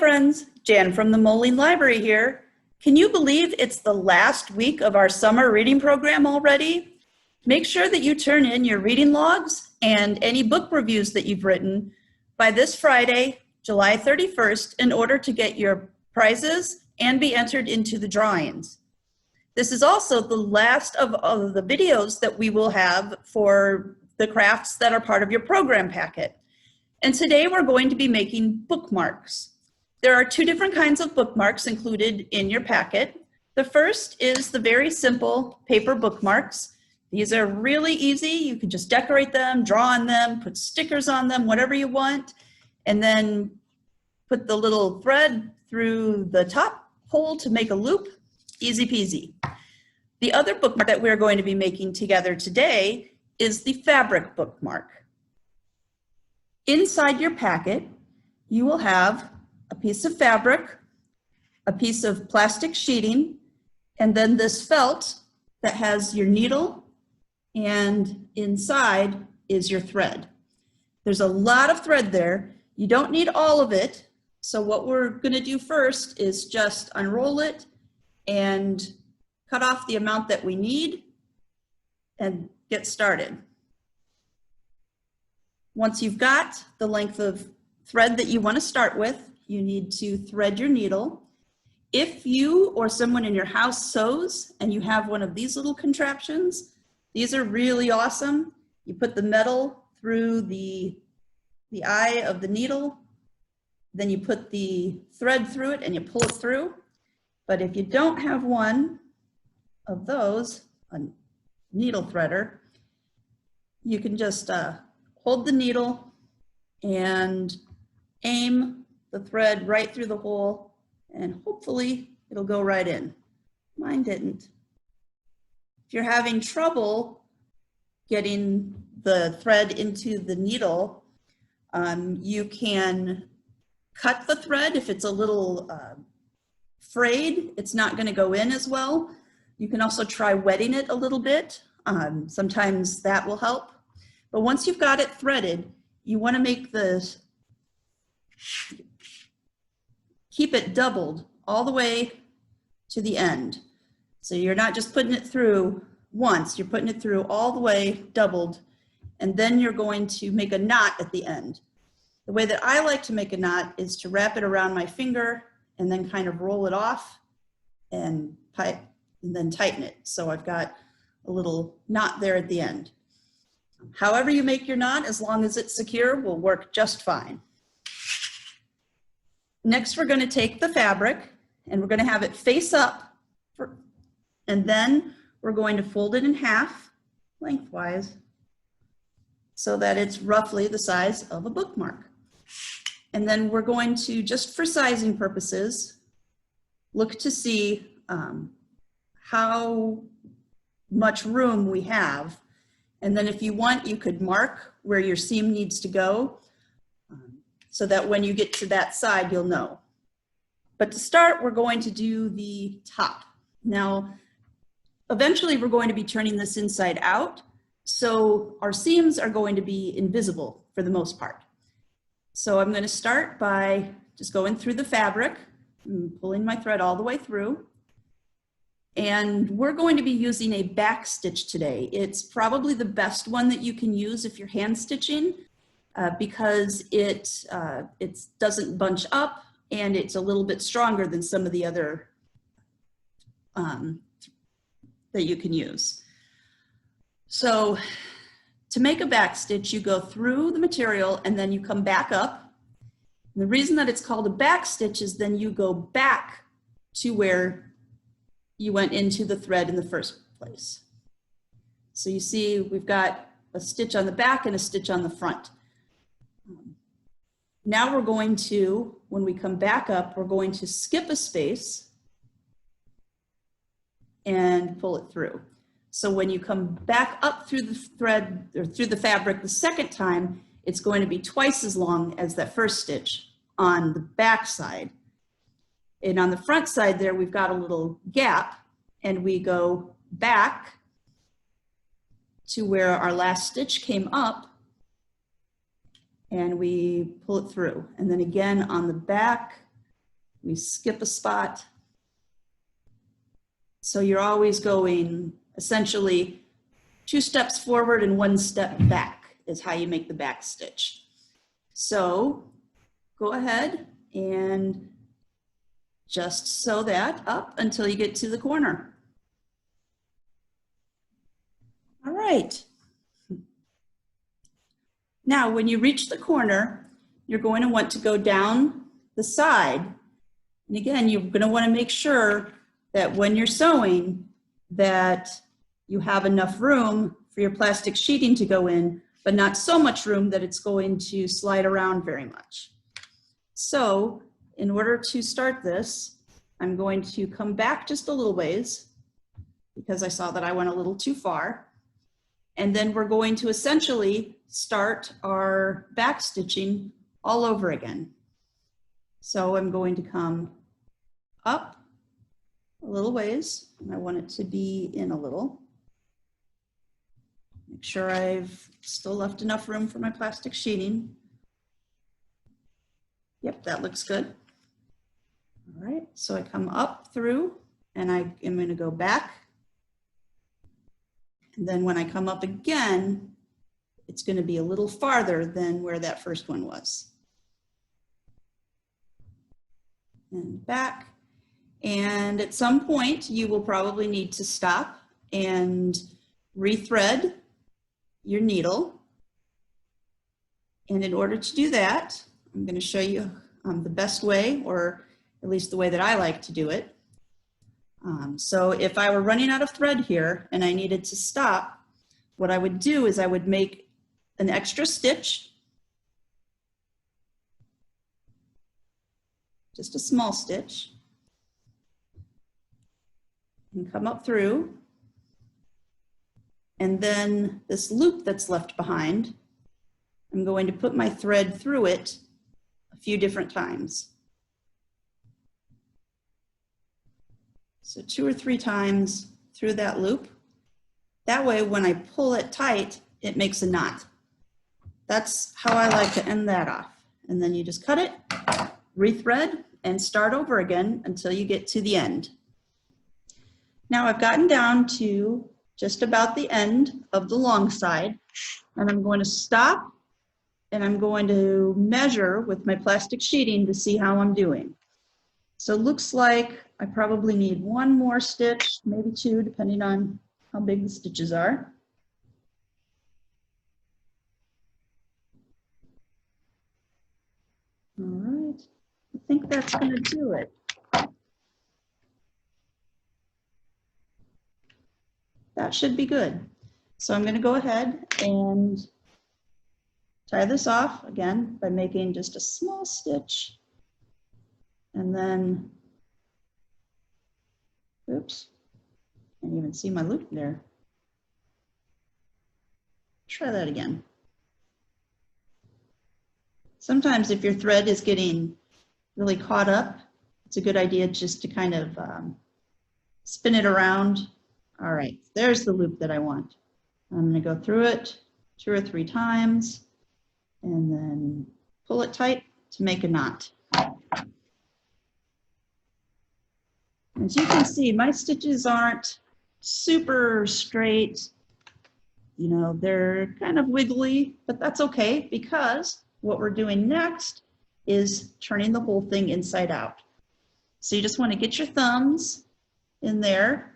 friends, Jan from the Moline Library here. Can you believe it's the last week of our summer reading program already? Make sure that you turn in your reading logs and any book reviews that you've written by this Friday, July 31st, in order to get your prizes and be entered into the drawings. This is also the last of the videos that we will have for the crafts that are part of your program packet. And today we're going to be making bookmarks. There are two different kinds of bookmarks included in your packet. The first is the very simple paper bookmarks. These are really easy. You can just decorate them, draw on them, put stickers on them, whatever you want, and then put the little thread through the top hole to make a loop. Easy peasy. The other bookmark that we're going to be making together today is the fabric bookmark. Inside your packet, you will have a piece of fabric, a piece of plastic sheeting, and then this felt that has your needle, and inside is your thread. There's a lot of thread there. You don't need all of it. So what we're going to do first is just unroll it and cut off the amount that we need and get started. Once you've got the length of thread that you want to start with, you need to thread your needle. If you or someone in your house sews and you have one of these little contraptions, these are really awesome. You put the metal through the eye of the needle, then you put the thread through it and you pull it through. But if you don't have one of those, a needle threader, you can just hold the needle and aim the thread right through the hole, and hopefully it'll go right in. Mine didn't. If you're having trouble getting the thread into the needle, you can cut the thread. If it's a little frayed, it's not going to go in as well. You can also try wetting it a little bit. Sometimes that will help. But once you've got it threaded, you want to make keep it doubled all the way to the end. So you're not just putting it through once, you're putting it through all the way doubled, and then you're going to make a knot at the end. The way that I like to make a knot is to wrap it around my finger and then kind of roll it off and then tighten it. So I've got a little knot there at the end. However you make your knot, as long as it's secure, will work just fine. Next, we're going to take the fabric and we're going to have it face up, and then we're going to fold it in half lengthwise so that it's roughly the size of a bookmark. And then we're going to, just for sizing purposes, look to see how much room we have. And then if you want, you could mark where your seam needs to go, so that when you get to that side, you'll know. But to start, we're going to do the top. Now, eventually we're going to be turning this inside out, so our seams are going to be invisible for the most part. So I'm going to start by just going through the fabric and pulling my thread all the way through. And we're going to be using a backstitch today. It's probably the best one that you can use if you're hand stitching, because it doesn't bunch up and it's a little bit stronger than some of the other that you can use. So to make a backstitch, you go through the material and then you come back up. And the reason that it's called a backstitch is then you go back to where you went into the thread in the first place. So you see we've got a stitch on the back and a stitch on the front. Now we're going to, when we come back up, we're going to skip a space and pull it through. So when you come back up through the thread or through the fabric the second time, it's going to be twice as long as that first stitch on the back side. And on the front side there, we've got a little gap, and we go back to where our last stitch came up, and we pull it through. And then again on the back, we skip a spot. So you're always going essentially 2 steps forward and 1 step back is how you make the back stitch. So go ahead and just sew that up until you get to the corner. All right. Now, when you reach the corner, you're going to want to go down the side. And again, you're going to want to make sure that when you're sewing that you have enough room for your plastic sheeting to go in, but not so much room that it's going to slide around very much. So in order to start this, I'm going to come back just a little ways because I saw that I went a little too far. And then we're going to essentially start our back stitching all over again. So I'm going to come up a little ways, and I want it to be in a little. Make sure I've still left enough room for my plastic sheeting. Yep, that looks good. All right, so I come up through and I am going to go back. And then when I come up again, it's going to be a little farther than where that first one was. And back. And at some point, you will probably need to stop and rethread your needle. And in order to do that, I'm going to show you the best way, or at least the way that I like to do it. So if I were running out of thread here and I needed to stop, what I would do is I would make an extra stitch, just a small stitch, and come up through. And then this loop that's left behind, I'm going to put my thread through it a few different times. So 2 or 3 times through that loop. That way, when I pull it tight, it makes a knot. That's how I like to end that off. And then you just cut it, rethread, and start over again until you get to the end. Now I've gotten down to just about the end of the long side, and I'm going to stop and I'm going to measure with my plastic sheeting to see how I'm doing. So it looks like I probably need 1 more stitch, maybe 2, depending on how big the stitches are. All right, I think that's going to do it. That should be good. So I'm going to go ahead and tie this off again by making just a small stitch, and then, oops, can't even see my loop there. Try that again. Sometimes if your thread is getting really caught up, it's a good idea just to kind of spin it around. All right, there's the loop that I want. I'm going to go through it 2 or 3 times and then pull it tight to make a knot. As you can see, my stitches aren't super straight. You know, they're kind of wiggly, but that's okay because what we're doing next is turning the whole thing inside out. So you just want to get your thumbs in there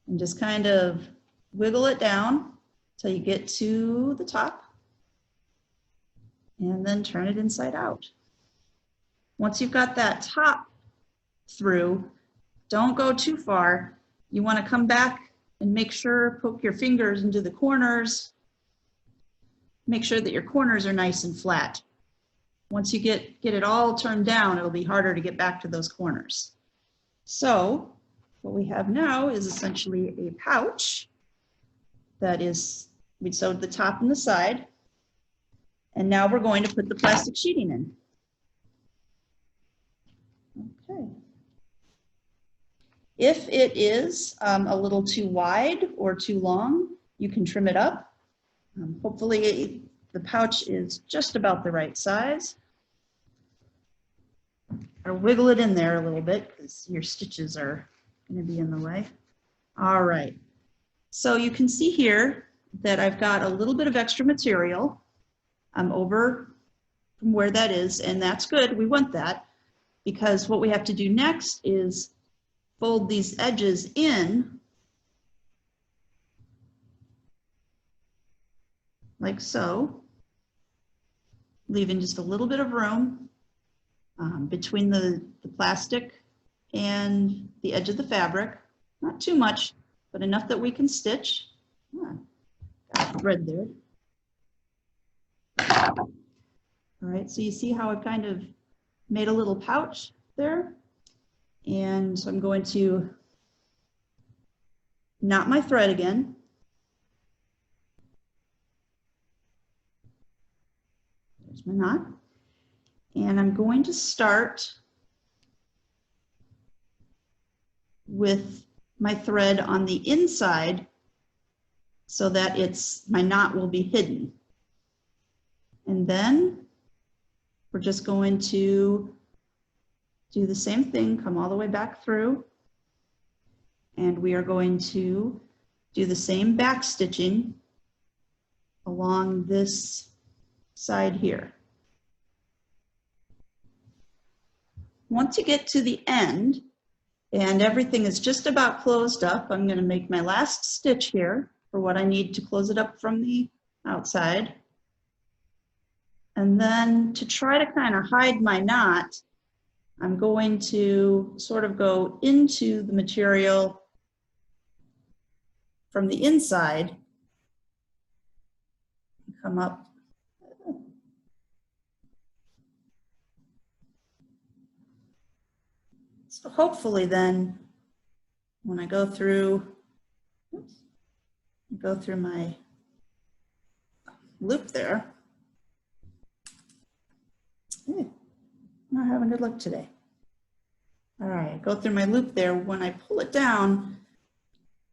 and just kind of wiggle it down till you get to the top, and then turn it inside out. Once you've got that top through, don't go too far. You want to come back and make sure, poke your fingers into the corners. Make sure that your corners are nice and flat. Once you get it all turned down, it'll be harder to get back to those corners. So what we have now is essentially a pouch that is, we sewed the top and the side, and now we're going to put the plastic sheeting in. Okay. If it is a little too wide or too long, you can trim it up. Hopefully the pouch is just about the right size. or wiggle it in there a little bit because your stitches are going to be in the way. All right. So you can see here that I've got a little bit of extra material. I'm over from where that is, and that's good. We want that because what we have to do next is fold these edges in like so, leaving just a little bit of room between the plastic and the edge of the fabric. Not too much, but enough that we can stitch. Got thread there. All right, so you see how I've kind of made a little pouch there? And so I'm going to knot my thread again. There's my knot. And I'm going to start with my thread on the inside so that my knot will be hidden. And then we're just going to do the same thing, come all the way back through, and we are going to do the same back stitching along this side here. Once you get to the end and everything is just about closed up, I'm going to make my last stitch here for what I need to close it up from the outside. And then to try to kind of hide my knot, I'm going to sort of go into the material from the inside, come up. So hopefully then, when I go through my loop there, I'm not having good luck today. All right, go through my loop there. When I pull it down,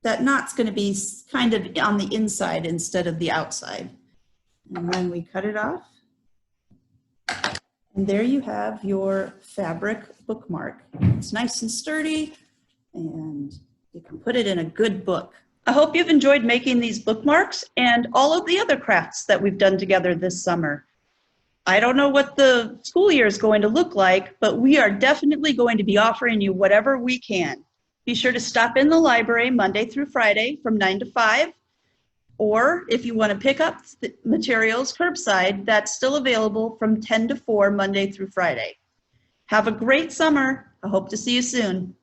that knot's going to be kind of on the inside instead of the outside. And then we cut it off. And there you have your fabric bookmark. It's nice and sturdy, and you can put it in a good book. I hope you've enjoyed making these bookmarks and all of the other crafts that we've done together this summer. I don't know what the school year is going to look like, but we are definitely going to be offering you whatever we can. Be sure to stop in the library Monday through Friday from 9 to 5. Or if you want to pick up the materials curbside, that's still available from 10 to 4 Monday through Friday. Have a great summer. I hope to see you soon.